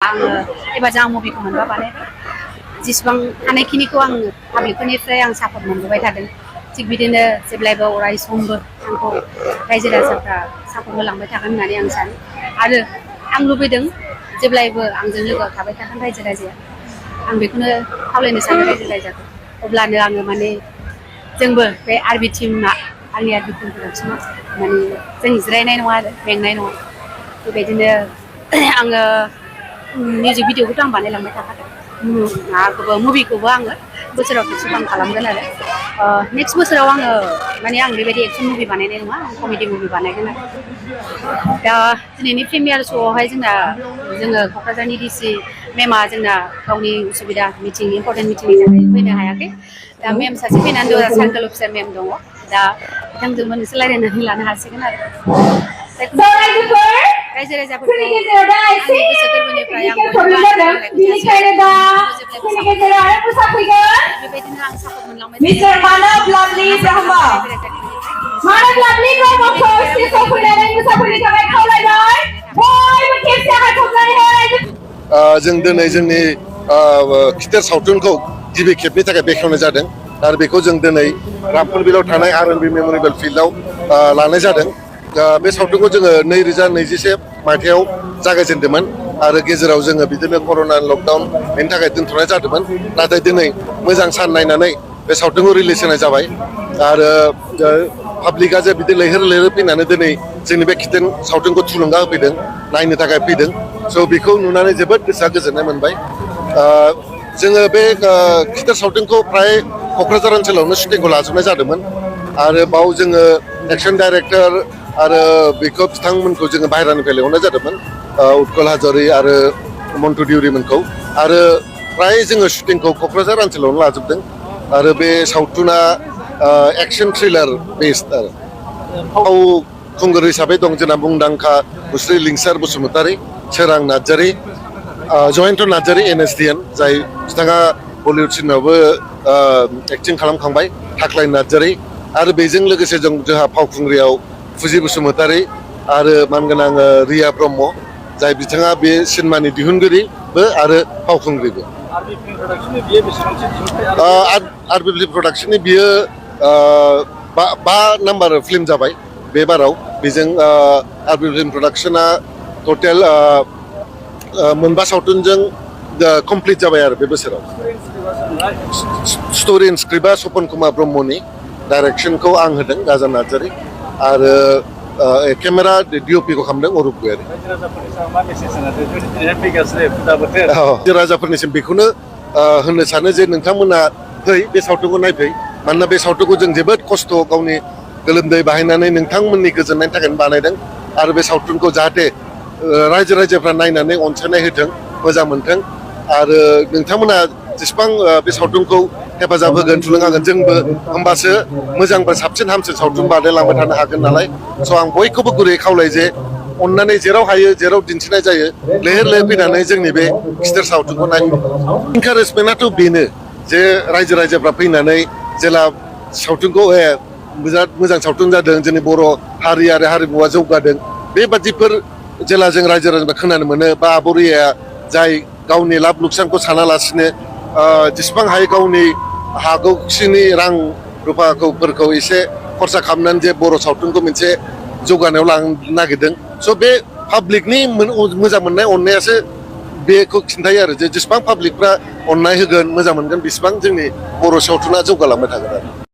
आङो एबार आं मुभिखौ मोनबा बानायबाय जेसेबां हानायखिनिखौ आं पाब्लिकफोरनिफ्राय आं सापर्ट मोनबोबाय थादों थिग बिदिनो जेब्लायबो अराय समबो आंखौ रायजो राजाफ्रा सापर्ट होलांबाय थागोन होननानै आं सानो आरो आं लुबैदों जेब्लायबो आंजों लोगोआव थाबाय थागोन रायजो राजाया आं बेखौनो खावलायनो सानो रायजो राजाखौ अब्लानो आङो माने जोंबो बे आरबि टीमआ आंनि आरबि टीम प्रडाक्शना माने जों जिरायनाय नङा आरो मेंनाय नङा बेबायदिनो आङो मिउजिक भिडिअखौथ' आं बानायलांबाय थाखादों माबाखौबो मुभिखौबो आङो बोसोराव खेबसे आं खालामगोन आरो नेक्स्ट बोसोराव आङो माने आं बेबायदि एक्सन मुभि बानायनाय नङा आं कमेडि मुभि बानायगोन आरो दा दिनैनि प्रिमियार श'आवहाय जोङो क'क्राझारनि डिसि मेमआ जोंना गावनि उसुबिदा मिटिं इम्परटेन्ट मिटिंनि थाखाय फैनो हायाखै दा मेम सासे फैनानै दङ सार्कोल अफिसार मेम दङ दा बिथांजोंबो नोंसोर रायज्लायनानै लानो हासिगोन आरो रायजो राजाफोरखौ आंनि गोसो गोरबोनिफ्राय आं बेबायदिनो आं सापर्ट मोनलांबाय जों दिनै जोंनि खिथेर सावथुनखौ गिबि खेबनि थाखाय बेखेवनाय जादों आरो बेखौ जों दिनै रामफलबिलाव थानाय आरएनबि मेमरियेल फिल्डआव लानाय जादों बे सावथुनखौ जोङो 2021 मायथाइयाव जागायजेनदोंमोन आरो गेजेराव जोङो बिदिनो कर'ना लकडाउन बेनि थाखाय दोनथ'नाय जादोंमोन नाथाय दिनै मोजां सान नायनानै बे सावथुनखौ रिलिज होनाय जाबाय आरो पाब्लिकआ जे बिदि लैहोर लैहोर फैनानै दिनै जोंनि बे खिथेर सावथुनखौ थुलुंगा होफैदों नायनो थाखाय फैदों स' बेखौ नुनानै जोबोद गोसोआ गोजोननाय मोनबाय जोङो बे खिथेर सावथुनखौ फ्राय क'क्राझार ओनसोलावनो शुटिंखौ लाजोबनाय जादोंमोन आरो बाव जोङो एक्सन डाइरेक्टर आरो बेखौ बिथांमोनखौ जोङो बाहेरानिफ्राय लिंहरनाय जादोंमोन उत्कल हाज'वारि आरो मन्टु दिउरिमोनखौ आरो फ्राय जोङो शुटिंखौ क'क्राझार ओनसोलावनो लाजोबदों आरो बे सावथुना एक्सन थ्रिलार बेस्ड आरो फावखुंगुर हिसाबै दं जोंना मुंदांखा मुस्रि लिंसार बसुमतारी सोरां नार्जारी जयन्त नार्जारी NSDN जाय बिथाङा बलिउड सिनेमायावबो एक्टिं खालामखांबाय थाख्लाय नार्जारी आरो बेजों लोगोसे जोंहा फावखुंग्रियाव फुजि बसुमतारी आरो मानगोनां रिया ब्रह्म जाय बिथाङा बे सिनेमानि दिहुनगिरिबो आरो फावखुंग्रिबो आरबि फिल्म प्रडाक्शननि बियो 5 नाम्बार फिल्म जाबाय बे बाराव बेजों आरबि फिल्म प्रडाक्शना टटेल मोनबा सावथुनजों कमप्लिट जाबाय आरो बे बोसोराव स्ट'रि एन्ड स्क्रिप्टआ सपन कुमार ब्रह्मनि डाइरेक्सनखौ आं होदों राजा नार्जारी आरो केमेरा डिअपिखौ खालामदों अरुप गयारी राजाफोरनिसिम बेखौनो होननो सानो जे नोंथांमोना फै बे सावथुनखौ नायफै मानोना बे सावथुनखौ जों जोबोद खस्थ' गावनि गोलोमदै बाहायनानै नोंथांमोननि गोजोननायनि थाखायनो बानायदों आरो बे सावथुनखौ जाहाथे रायजो राजाफ्रा नायनानै अनसायनाय होथों मोजां मोनथों आरो नोंथांमोना जेसेबां बे सावथुनखौ हेफाजाब होगोन थुलुंगा होगोन जोंबो होमबासो मोजांबो साबसिन हामसिन सावथुन बानायलांबाय थानो हागोन नालाय स' आं बयखौबो गुरैयै खावलायो जे अननानै जेराव हायो जेराव दिन्थिनाय जायो लैहोर लैहोर फैनानै जोंनि बे खिथेर सावथुनखौ नायफै इनकारेजमेन्टआथ' बेनो जे रायजो राजाफ्रा फैनानै जेला सावथुनखौ बिराद मोजां सावथुन जादों जोंनि बर' हारि आरो हारिमुवा जौगादों बेबादिफोर जेला जों रायजो राजाफ्रा खोनानो मोनो बा आबरिया जाय गावनि लाब लुकसानखौ सानालासिनो जेसेबां हायो गावनि हागौखिनि रां रुफाफोरखौ एसे खरसा खालामनानै जे बर' सावथुनखौ मोनसे जौगानायाव लांनो नागिरदों स' बे पाब्लिकनि मोजां मोननाय अननायासो बेखौ खिन्थायो आरो जे जेसेबां पाब्लिकफ्रा अननाय होगोन मोजां मोनगोन बेसेबां जोंनि बर' सावथुना जौगालांबाय थागोन आरो